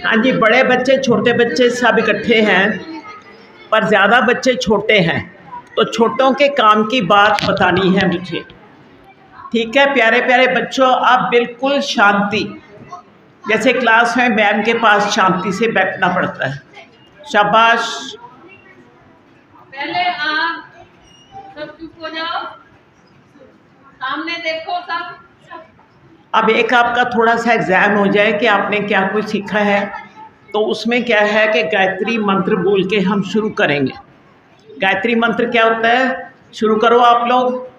हाँ जी, बड़े बच्चे छोटे बच्चे सब इकट्ठे हैं, पर ज़्यादा बच्चे छोटे हैं, तो छोटों के काम की बात बतानी है मुझे। ठीक है प्यारे प्यारे बच्चों, आप बिल्कुल शांति, जैसे क्लास में मैम के पास शांति से बैठना पड़ता है। शाबाश। पहले आप सब चुप हो जाओ, सामने देखो सब। अब एक आपका थोड़ा सा एग्जाम हो जाए कि आपने क्या कुछ सीखा है, तो उसमें क्या है कि गायत्री मंत्र बोल के हम शुरू करेंगे। गायत्री मंत्र क्या होता है? शुरू करो आप लोग।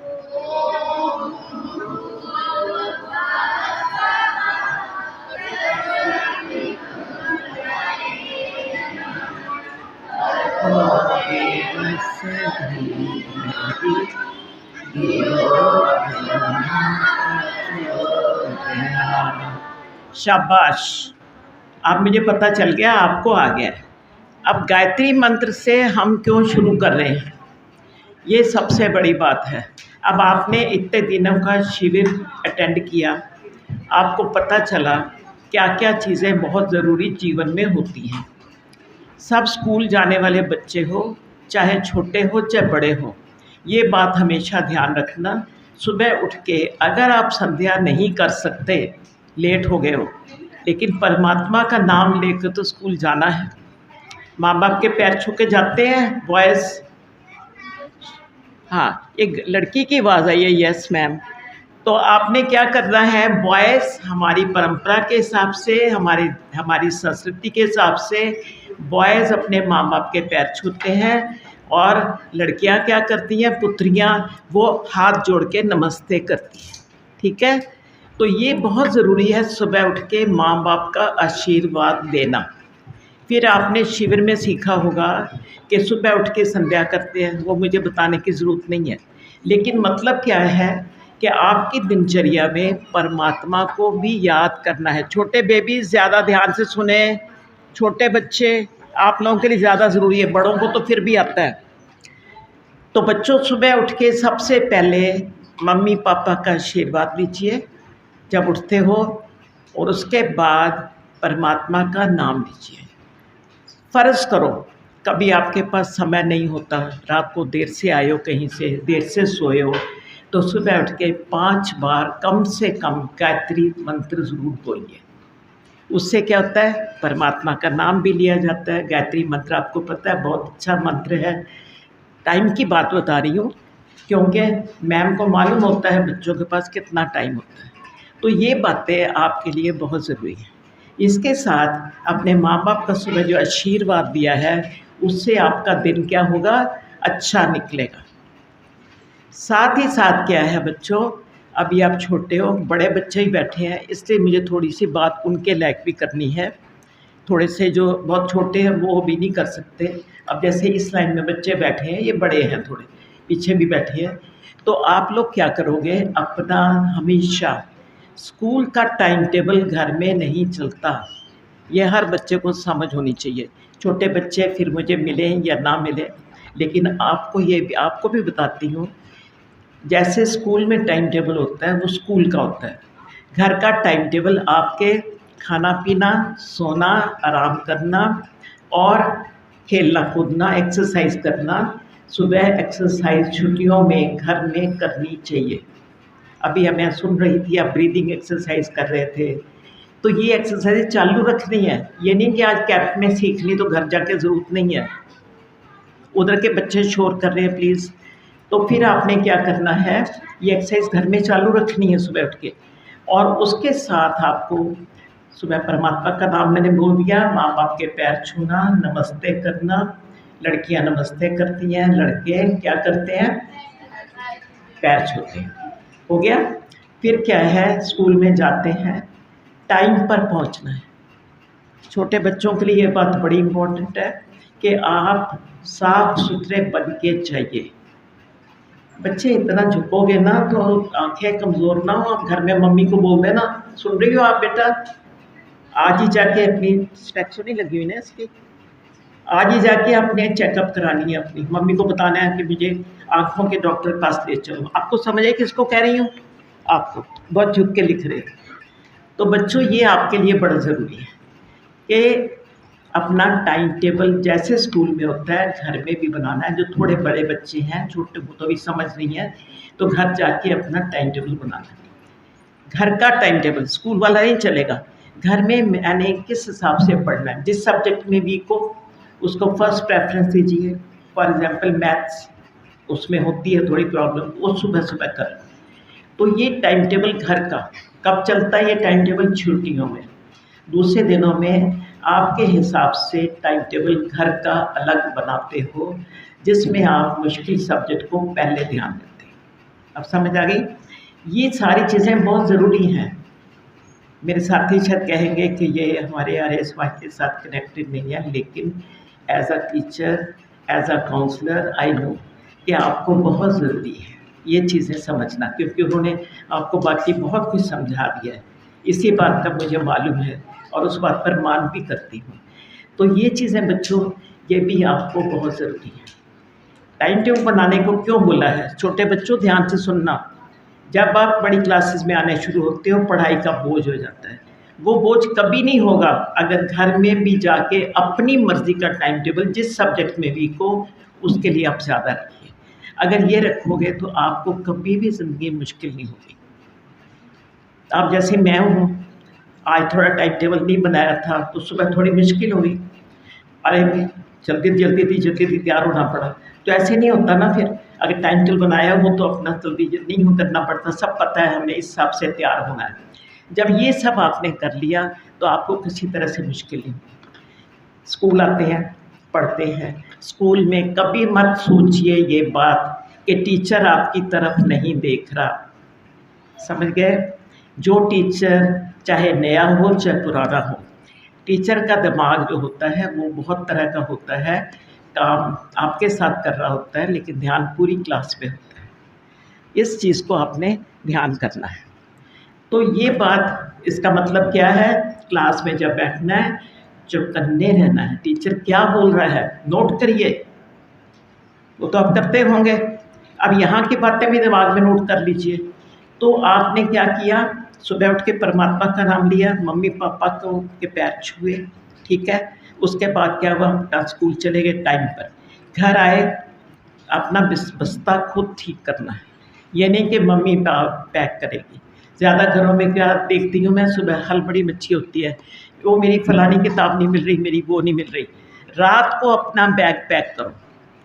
शाबाश, अब मुझे पता चल गया, आपको आ गया। अब गायत्री मंत्र से हम क्यों शुरू कर रहे हैं, ये सबसे बड़ी बात है। अब आपने इतने दिनों का शिविर अटेंड किया, आपको पता चला क्या क्या चीज़ें बहुत ज़रूरी जीवन में होती हैं। सब स्कूल जाने वाले बच्चे हो, चाहे छोटे हो चाहे बड़े हो, ये बात हमेशा ध्यान रखना। सुबह उठ के अगर आप संध्या नहीं कर सकते, लेट हो गए हो, लेकिन परमात्मा का नाम लेकर तो स्कूल जाना है। माँ बाप के पैर छू के जाते हैं बॉयज़। हाँ, एक लड़की की आवाज़ आई है, यस मैम। तो आपने क्या करना है, बॉयज़ हमारी परंपरा के हिसाब से, हमारी संस्कृति के हिसाब से बॉयज़ अपने माँ बाप के पैर छूते हैं, और लड़कियां क्या करती हैं, पुत्रियां, वो हाथ जोड़ के नमस्ते करती हैं। ठीक है, तो ये बहुत ज़रूरी है सुबह उठ के माँ बाप का आशीर्वाद देना। फिर आपने शिविर में सीखा होगा कि सुबह उठ के संध्या करते हैं, वो मुझे बताने की ज़रूरत नहीं है, लेकिन मतलब क्या है कि आपकी दिनचर्या में परमात्मा को भी याद करना है। छोटे बेबी ज़्यादा ध्यान से सुने, छोटे बच्चे आप लोगों के लिए ज़्यादा ज़रूरी है, बड़ों को तो फिर भी आता है। तो बच्चों, सुबह उठ के सबसे पहले मम्मी पापा का आशीर्वाद लीजिए जब उठते हो, और उसके बाद परमात्मा का नाम लीजिए। फ़र्ज़ करो कभी आपके पास समय नहीं होता, रात को देर से आए हो, कहीं से देर से सोए हो, तो सुबह उठ के 5 बार कम से कम गायत्री मंत्र ज़रूर बोलिए। उससे क्या होता है, परमात्मा का नाम भी लिया जाता है। गायत्री मंत्र आपको पता है बहुत अच्छा मंत्र है। टाइम की बात बता रही हूँ, क्योंकि मैम को मालूम होता है बच्चों के पास कितना टाइम होता है, तो ये बातें आपके लिए बहुत ज़रूरी हैं। इसके साथ अपने माँ बाप का सुबह जो आशीर्वाद दिया है, उससे आपका दिन क्या होगा, अच्छा निकलेगा। साथ ही साथ क्या है बच्चों, अभी आप छोटे हो, बड़े बच्चे ही बैठे हैं, इसलिए मुझे थोड़ी सी बात उनके लायक भी करनी है। थोड़े से जो बहुत छोटे हैं वो भी नहीं कर सकते। अब जैसे इस लाइन में बच्चे बैठे हैं, ये बड़े हैं, थोड़े पीछे भी बैठे हैं, तो आप लोग क्या करोगे, अपना हमेशा स्कूल का टाइम टेबल घर में नहीं चलता, ये हर बच्चे को समझ होनी चाहिए। छोटे बच्चे फिर मुझे मिलें या ना मिलें, लेकिन आपको भी बताती हूँ, जैसे स्कूल में टाइम टेबल होता है वो स्कूल का होता है, घर का टाइम टेबल आपके खाना पीना, सोना, आराम करना और खेलना कूदना, एक्सरसाइज करना। सुबह एक्सरसाइज छुट्टियों में घर में करनी चाहिए। अभी मैं सुन रही थी आप ब्रीदिंग एक्सरसाइज कर रहे थे, तो ये एक्सरसाइज चालू रखनी है। ये नहीं कि आज कैंप में सीख ली तो घर जाके ज़रूरत नहीं है। उधर के बच्चे शोर कर रहे हैं प्लीज़। तो फिर आपने क्या करना है, ये एक्सरसाइज घर में चालू रखनी है सुबह उठ के, और उसके साथ आपको सुबह परमात्मा का नाम मैंने बोल दिया, माँ बाप के पैर छूना, नमस्ते करना। लड़कियाँ नमस्ते करती हैं, लड़के क्या करते हैं, पैर छूते हैं। हो गया। फिर क्या है, स्कूल में जाते हैं, टाइम पर पहुंचना है। छोटे बच्चों के लिए ये बात बड़ी इम्पोर्टेंट है कि आप साफ सुथरे बन के जाइए। बच्चे इतना झुकोगे ना तो आंखें कमज़ोर ना हो, आप घर में मम्मी को बोल देना, सुन रही हो आप बेटा, आज ही जाके अपनी स्पेक्स नहीं लगी हुई ना इसकी, आज ही जाके अपने चेकअप करानी है, अपनी मम्मी को बताना है कि मुझे आँखों के डॉक्टर के पास ले चलो। आपको समझ है किसको कह रही हूँ, आपको बहुत झुक के लिख रहे हैं। तो बच्चों, ये आपके लिए बड़ा ज़रूरी है। कि अपना टाइम टेबल जैसे स्कूल में होता है घर में भी बनाना है। जो थोड़े बड़े बच्चे हैं, छोटे, वो तो अभी समझ नहीं है, तो घर जाके अपना टाइम टेबल बनाना है। घर का टाइम टेबल स्कूल वाला नहीं चलेगा। घर में मैंने किस हिसाब से पढ़ना है, जिस सब्जेक्ट में वीक हो उसको फर्स्ट प्रेफरेंस दीजिए। फॉर एग्जांपल मैथ्स, उसमें होती है थोड़ी प्रॉब्लम, वो सुबह सुबह कर। तो ये टाइम टेबल घर का कब चलता है? ये टाइम टेबल छुट्टियों में। दूसरे दिनों में आपके हिसाब से टाइम टेबल घर का अलग बनाते हो, जिसमें आप मुश्किल सब्जेक्ट को पहले ध्यान देते हैं। अब समझ आ गई? ये सारी चीज़ें बहुत ज़रूरी हैं। मेरे साथी शायद कहेंगे कि ये हमारे RSY के साथ कनेक्टेड नहीं है, लेकिन as a teacher, as a counsellor, I know कि आपको बहुत ज़रूरी है ये चीज़ें समझना, क्योंकि उन्होंने आपको बाकी बहुत कुछ समझा दिया है। इसी बात का मुझे मालूम है और उस बात पर मान भी करती हूँ। तो ये चीज़ें बच्चों, ये भी आपको बहुत ज़रूरी है। टाइम टेबल बनाने को क्यों बोला है? छोटे बच्चों ध्यान से सुनना। जब आप बड़ी क्लासेस में आने शुरू होते हो, पढ़ाई का बोझ हो जाता है। वो बोझ कभी नहीं होगा अगर घर में भी जाके अपनी मर्ज़ी का टाइम टेबल जिस सब्जेक्ट में वीक हो उसके लिए आप ज़्यादा रखिए। अगर ये रखोगे तो आपको कभी भी ज़िंदगी मुश्किल नहीं होगी। अब जैसे मैं हूँ, आज थोड़ा टाइम टेबल नहीं बनाया था तो सुबह थोड़ी मुश्किल हो गई। अरे जल्दी तैयार होना पड़ा। तो ऐसे नहीं होता ना फिर। अगर टाइम टेबल बनाया हो तो अपना जल्दी नहीं करना पड़ता। सब पता है हमें इस हिसाब से तैयार होना है। जब ये सब आपने कर लिया तो आपको किसी तरह से मुश्किल नहीं होगी। स्कूल आते हैं, पढ़ते हैं। स्कूल में कभी मत सोचिए ये बात कि टीचर आपकी तरफ नहीं देख रहा। समझ गए? जो टीचर चाहे नया हो चाहे पुराना हो, टीचर का दिमाग जो होता है वो बहुत तरह का होता है। काम आपके साथ कर रहा होता है लेकिन ध्यान पूरी क्लास पे होता है। इस चीज़ को आपने ध्यान करना है। तो ये बात, इसका मतलब क्या है? क्लास में जब बैठना है, चुप करने रहना है। टीचर क्या बोल रहा है नोट करिए। वो तो आप करते होंगे। अब यहाँ की बातें भी दिमाग में नोट कर लीजिए। तो आपने क्या किया? सुबह उठ के परमात्मा का नाम लिया, मम्मी पापा को के पैर छुए, ठीक है। उसके बाद क्या हुआ? अपना स्कूल चले गए टाइम पर। घर आए, अपना बस्ता खुद ठीक करना है। ये नहीं कि मम्मी पैक करेगी। ज़्यादा घरों में क्या देखती हूँ मैं, सुबह हड़बड़ी मची होती है, वो मेरी फ़लानी किताब नहीं मिल रही, मेरी वो नहीं मिल रही। रात को अपना बैग पैक करो,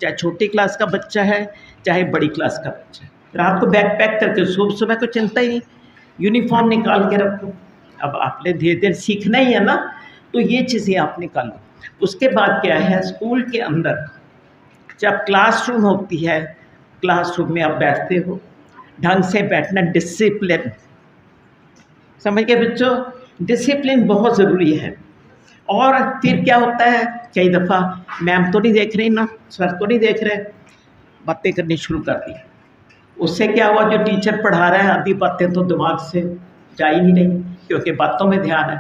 चाहे छोटी क्लास का बच्चा है चाहे बड़ी क्लास का बच्चा है। रात को बैग पैक करके सुबह को चिंता ही नहीं, यूनिफॉर्म निकाल के रखो। अब आपने धीरे धीरे सीखना ही है ना, तो ये चीज़ें आप निकालो। उसके बाद क्या है? स्कूल के अंदर जब क्लासरूम होती है, क्लासरूम में आप बैठते हो, ढंग से बैठना, डिसिप्लिन। समझ गए बच्चों? डिसिप्लिन बहुत ज़रूरी है। और फिर क्या होता है, कई दफ़ा मैम तो नहीं देख रही ना, सर तो नहीं देख रहे, बातें करनी शुरू कर दी। उससे क्या हुआ? जो टीचर पढ़ा रहा है आधी बातें तो दिमाग से जा ही नहीं रही, क्योंकि बातों में ध्यान है।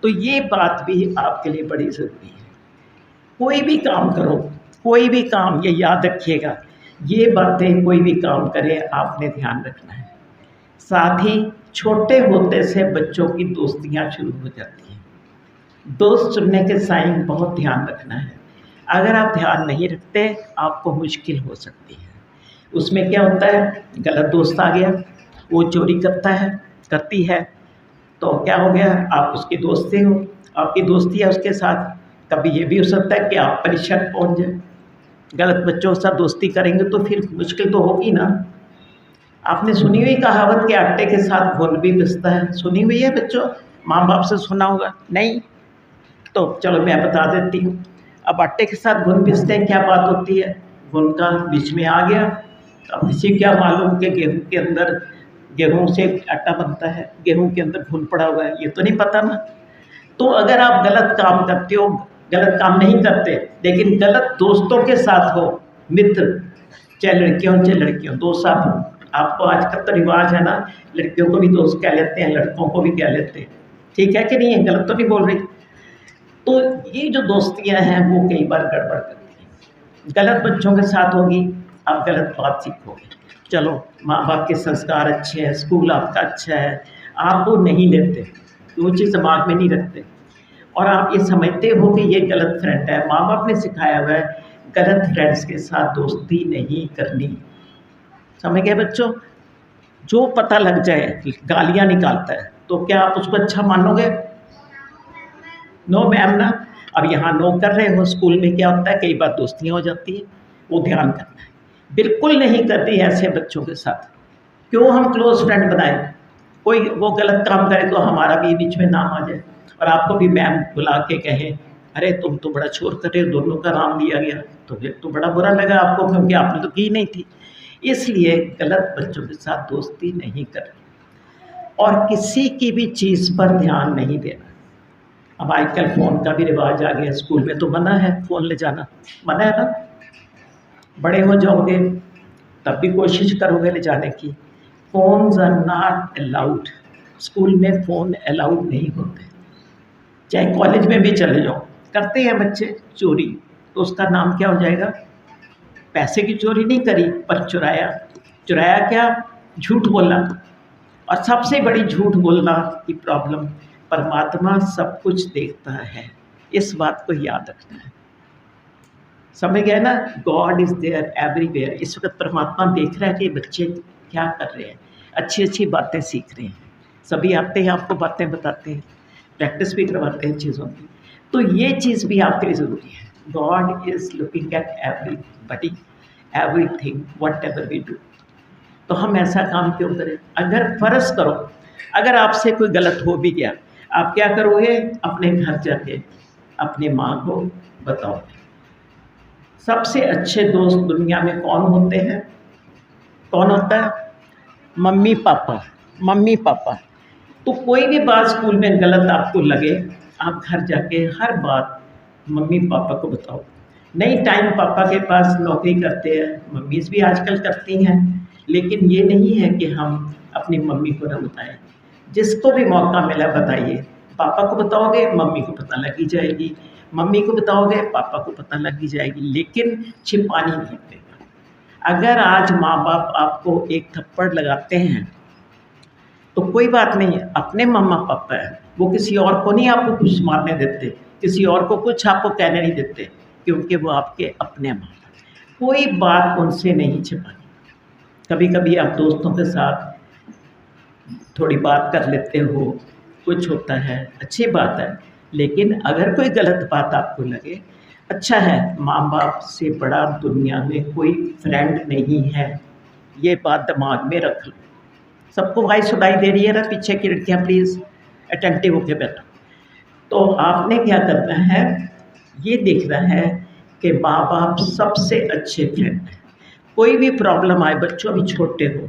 तो ये बात भी आपके लिए बड़ी ज़रूरी है। कोई भी काम करो, कोई भी काम, ये याद रखिएगा, ये बातें कोई भी काम करे आपने ध्यान रखना है। साथ ही छोटे होते से बच्चों की दोस्तियाँ शुरू हो जाती हैं। दोस्त चुनने के साइन बहुत ध्यान रखना है। अगर आप ध्यान नहीं रखते आपको मुश्किल हो सकती है। उसमें क्या होता है? गलत दोस्त आ गया, वो चोरी करता है, करती है, तो क्या हो गया? आप उसके दोस्त से हो, आपकी दोस्ती है उसके साथ। कभी ये भी हो सकता है कि आप परीक्षा पहुंच जाए। गलत बच्चों के साथ दोस्ती करेंगे तो फिर मुश्किल तो होगी ना। आपने सुनी हुई कहावत कि आटे के साथ घुन भी पिसता है, सुनी हुई है बच्चों? माँ बाप से सुना होगा, नहीं? तो चलो मैं बता देती हूँ। अब आटे के साथ घुन पिसते हैं, क्या बात होती है? घुन का बीच में आ गया। अब किसी क्या मालूम कि गेहूँ के अंदर, गेहूँ से आटा बनता है, गेहूँ के अंदर घुन पड़ा हुआ है, ये तो नहीं पता ना। तो अगर आप गलत काम करते हो, गलत काम नहीं करते लेकिन गलत दोस्तों के साथ हो, मित्र, चाहे लड़कियों दोस्त साथ हो। आपको आजकल तो रिवाज है ना, लड़कियों को भी दोस्त कह लेते हैं, लड़कों को भी कह लेते हैं, ठीक है कि नहीं है? गलत तो नहीं बोल रही। तो ये जो दोस्तियाँ हैं वो कई बार गड़बड़ करती हैं। गलत बच्चों के साथ होगी, आप गलत बात सीखोगे। चलो, माँ बाप के संस्कार अच्छे हैं, स्कूल आपका अच्छा है, आप वो नहीं लेते, वो चीज़ दिमाग में नहीं रखते। और आप ये समझते हो कि ये गलत फ्रेंड है। माँ बाप ने सिखाया हुआ है गलत फ्रेंड्स के साथ दोस्ती नहीं करनी। समझ गए बच्चों? जो पता लग जाए गालियाँ निकालता है तो क्या आप उसको अच्छा मानोगे? नो मैम ना। अब यहाँ नो कर रहे हो, स्कूल में क्या होता है कई बार दोस्तियाँ हो जाती है, वो ध्यान करना है। बिल्कुल नहीं करती ऐसे बच्चों के साथ। क्यों हम क्लोज फ्रेंड बनाएं? कोई वो गलत काम करे तो हमारा भी बीच में नाम आ जाए और आपको भी मैम बुला के कहें अरे तुम तो बड़ा शोर कर रहे हो, दोनों का नाम लिया गया, तो फिर तो बड़ा बुरा लगा आपको क्योंकि आपने तो की नहीं थी। इसलिए गलत बच्चों के साथ दोस्ती नहीं करनी और किसी की भी चीज़ पर ध्यान नहीं देना। अब आजकल फ़ोन का भी रिवाज आ गया, स्कूल में तो मना है फ़ोन ले जाना, मना है ना। बड़े हो जाओगे तब भी कोशिश करोगे ले जाने की। Phones are not allowed, school में फ़ोन अलाउड नहीं होते। चाहे कॉलेज में भी चले जाओ, करते हैं बच्चे चोरी, तो उसका नाम क्या हो जाएगा? पैसे की चोरी नहीं करी पर चुराया। चुराया क्या? झूठ बोलना। और सबसे बड़ी झूठ बोलना की प्रॉब्लम, परमात्मा सब कुछ देखता है, इस बात को याद रखना है। समझ गए ना? God is there everywhere. इस वक्त परमात्मा देख रहा है कि बच्चे क्या कर रहे हैं, अच्छी अच्छी बातें सीख रहे हैं। सभी आते हैं आपको बातें बताते हैं, प्रैक्टिस भी करवाते हैं चीज़ों की, तो ये चीज़ भी आपके लिए ज़रूरी है। God is looking at everybody, everything, whatever we do. तो हम ऐसा काम क्यों करें? अगर फ़र्ज़ करो अगर आपसे कोई गलत हो भी गया, आप क्या करोगे? अपने घर जाके अपनी माँ को बताओगे। सबसे अच्छे दोस्त दुनिया में कौन होते हैं? कौन होता है? Mummy papa. Mummy papa. तो कोई भी बात स्कूल में गलत आपको लगे, आप घर जाके हर बात मम्मी पापा को बताओ। नहीं टाइम पापा के पास नौकरी करते हैं, मम्मीज़ भी आजकल करती हैं, लेकिन ये नहीं है कि हम अपनी मम्मी को न बताएं। जिसको भी मौका मिला बताइए। पापा को बताओगे मम्मी को पता लग ही जाएगी, मम्मी को बताओगे पापा को पता लग ही जाएगी, लेकिन छिपानी नहीं पड़ेगा। अगर आज माँ बाप आपको एक थप्पड़ लगाते हैं तो कोई बात नहीं, अपने मम्मा पापा हैं, वो किसी और को नहीं आपको कुछ मारने देते, किसी और को कुछ आपको कहने नहीं देते, क्योंकि वो आपके अपने माँ बाप। कोई बात उनसे नहीं छिपानी। कभी कभी आप दोस्तों के साथ थोड़ी बात कर लेते हो, कुछ होता है, अच्छी बात है, लेकिन अगर कोई गलत बात आपको लगे, अच्छा है, माँ बाप से बड़ा दुनिया में कोई फ्रेंड नहीं है, ये बात दिमाग में रख लो। सबको वॉइस सुनाई दे रही है ना? पीछे की लड़कियाँ प्लीज़ अटेंटिव होके बैठो। तो आपने क्या करना है, ये देखना है कि माँ बाप सबसे अच्छे फ्रेंड हैं। कोई भी प्रॉब्लम आए, बच्चों भी छोटे हो,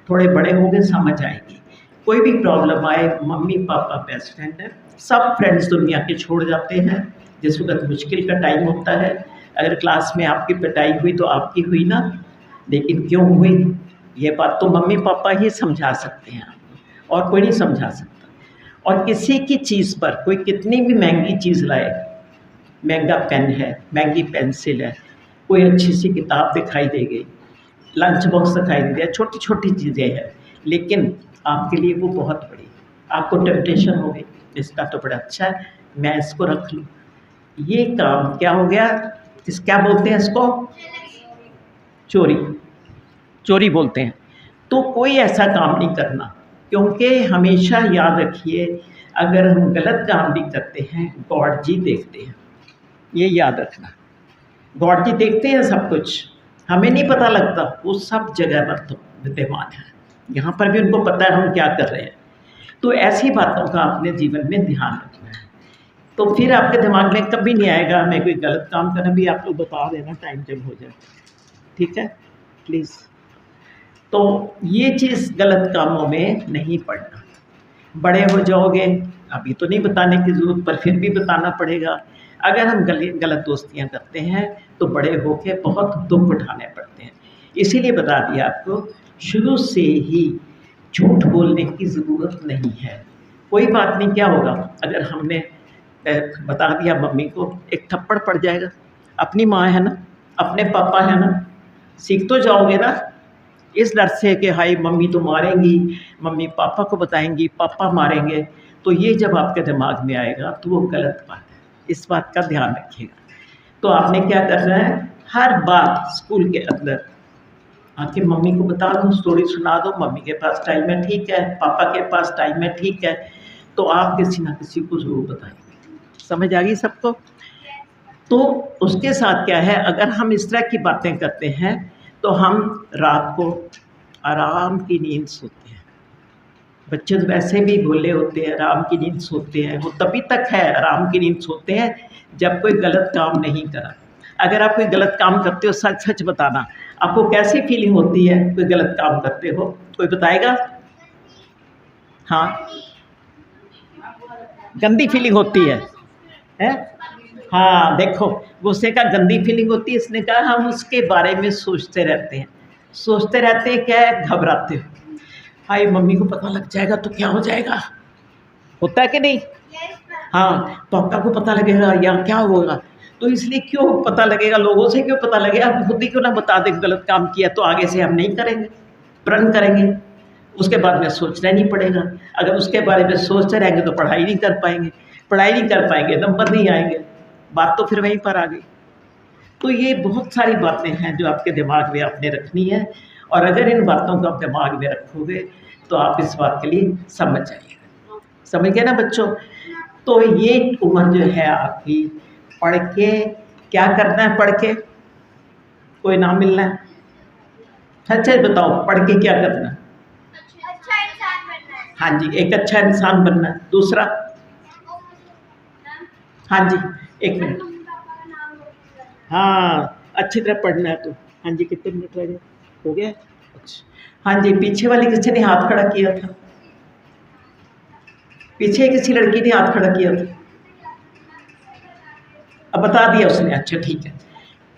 थोड़े बड़े हो गए समझ आएगी, कोई भी प्रॉब्लम आए मम्मी पापा बेस्ट फ्रेंड है। सब फ्रेंड्स दुनिया के छोड़ जाते हैं जिस वक्त मुश्किल का टाइम होता है। अगर क्लास में आपकी पिटाई हुई तो आपकी हुई ना, लेकिन क्यों हुई ये बात तो मम्मी पापा ही समझा सकते हैं आपको, और कोई नहीं समझा सकता। और किसी की चीज़ पर कोई कितनी भी महंगी चीज़ लाए, महंगा पेन है, महंगी पेंसिल है, कोई अच्छी सी किताब दिखाई दे गई, लंच बॉक्स दिखाई दे दिया, छोटी छोटी चीज़ें हैं, लेकिन आपके लिए वो बहुत बड़ी, आपको टेम्पटेशन हो गई, इसका तो बड़ा अच्छा है, मैं इसको रख लूँ। ये काम क्या हो गया? क्या बोलते हैं इसको? चोरी। चोरी बोलते हैं। तो कोई ऐसा काम नहीं करना, क्योंकि हमेशा याद रखिए अगर हम गलत काम भी करते हैं गॉड जी देखते हैं, ये याद रखना। गॉड जी देखते हैं सब कुछ, हमें नहीं पता लगता, वो सब जगह पर तो विद्यमान है, यहाँ पर भी उनको पता है हम क्या कर रहे हैं। तो ऐसी बातों का अपने जीवन में ध्यान रखना है, तो फिर आपके दिमाग में कभी नहीं आएगा मैं कोई गलत काम करना। भी आप लोग बता देना टाइम जब हो जाए, ठीक है प्लीज़। तो ये चीज़ गलत कामों में नहीं पड़ना। बड़े हो जाओगे, अभी तो नहीं बताने की ज़रूरत, पर फिर भी बताना पड़ेगा। अगर हम गलत दोस्तियाँ करते हैं तो बड़े होके बहुत दुख उठाने पड़ते हैं। इसीलिए बता दिया आपको, शुरू से ही झूठ बोलने की ज़रूरत नहीं है। कोई बात नहीं, क्या होगा अगर हमने बता दिया मम्मी को, एक थप्पड़ पड़ जाएगा, अपनी माँ है ना, अपने पापा है ना, सीख तो जाओगे ना। इस डर से कि हाय मम्मी तो मारेंगी, मम्मी पापा को बताएंगी, पापा मारेंगे, तो ये जब आपके दिमाग में आएगा तो वो गलत बात है, इस बात का ध्यान रखिएगा। तो आपने क्या करना है, हर बात स्कूल के अंदर आके मम्मी को बता दो, स्टोरी सुना दो, मम्मी के पास टाइम है ठीक है, पापा के पास टाइम है ठीक है, तो आप किसी ना किसी को ज़रूर बताएंगे। समझ आ गई सबको? तो उसके साथ क्या है, अगर हम इस तरह की बातें करते हैं तो हम रात को आराम की नींद सोते हैं। बच्चे तो वैसे भी भोले होते हैं, आराम की नींद सोते हैं, वो तभी तक है आराम की नींद सोते हैं जब कोई गलत काम नहीं करा। अगर आप कोई गलत काम करते हो, सच सच बताना, आपको कैसी फीलिंग होती है कोई गलत काम करते हो, कोई बताएगा? हाँ, गंदी फीलिंग होती है? हाँ देखो, गुस्से का गंदी फीलिंग होती है। इसने कहा हम उसके बारे में सोचते रहते हैं। सोचते रहते हैं क्या है, घबराते हो, हाय मम्मी को पता लग जाएगा तो क्या हो जाएगा, होता है कि नहीं? हाँ, पापा को पता लगेगा या क्या होगा, तो इसलिए क्यों पता लगेगा, लोगों से क्यों पता लगेगा, आप खुद ही क्यों ना बता दें गलत काम किया, तो आगे से हम नहीं करेंगे, प्रण करेंगे, उसके बाद में सोचना नहीं पड़ेगा। अगर उसके बारे में सोचते रहेंगे तो पढ़ाई नहीं कर पाएंगे, पढ़ाई नहीं कर पाएंगे नंबर नहीं आएंगे, बात तो फिर वहीं पर आ गई। तो ये बहुत सारी बातें हैं जो आपके दिमाग में आपने रखनी है, और अगर इन बातों को आप दिमाग में रखोगे तो आप इस बात के लिए समझ जाइएगा। समझ गए ना बच्चों? तो ये उम्र जो है आपकी, पढ़ के क्या करना है, पढ़ के कोई नाम मिलना है? अच्छा बताओ, पढ़ के क्या करना है? अच्छा इंसान बनना है। हाँ जी, एक अच्छा इंसान बनना है। दूसरा? हाँ जी, एक मिनट। हाँ, अच्छी तरह पढ़ना है तो। हाँ जी, कितने मिनट रह गए? हो गया? अच्छा हाँ जी, पीछे वाली किसी ने हाथ खड़ा किया था? पीछे किसी लड़की ने हाथ खड़ा किया था, अब बता दिया उसने। अच्छा ठीक है,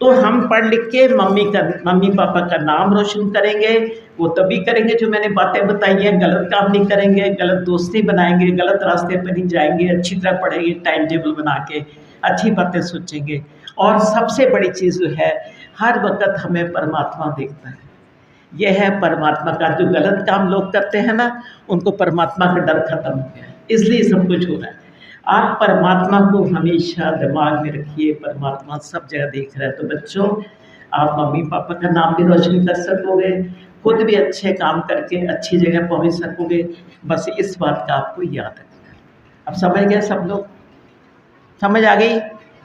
तो हम पढ़ लिख के मम्मी पापा का नाम रोशन करेंगे। वो तभी करेंगे जो मैंने बातें बताई हैं, गलत काम नहीं करेंगे, गलत दोस्ती बनाएंगे, गलत रास्ते पर नहीं जाएंगे, अच्छी तरह पढ़ेंगे, टाइम टेबल बना के अच्छी बातें सोचेंगे। और सबसे बड़ी चीज़ जो है, हर वक्त हमें परमात्मा देखता है। यह है परमात्मा का, जो गलत काम लोग करते हैं ना, उनको परमात्मा का डर खत्म हो गया है, इसलिए सब कुछ हो रहा है। आप परमात्मा को हमेशा दिमाग में रखिए, परमात्मा सब जगह देख रहा है। तो बच्चों, आप मम्मी पापा का नाम भी रोशन कर सकोगे, खुद भी अच्छे काम करके अच्छी जगह पहुंच सकोगे। बस इस बात का आपको याद रखना है। अब समझ गए सब लोग? समझ आ गई?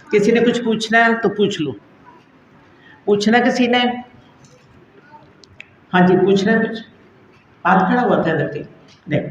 किसी ने कुछ पूछना है तो पूछ लो। पूछना किसी ने? हाँ जी, पूछना है कुछ? हाथ खड़ा हुआ था इधर के, देख।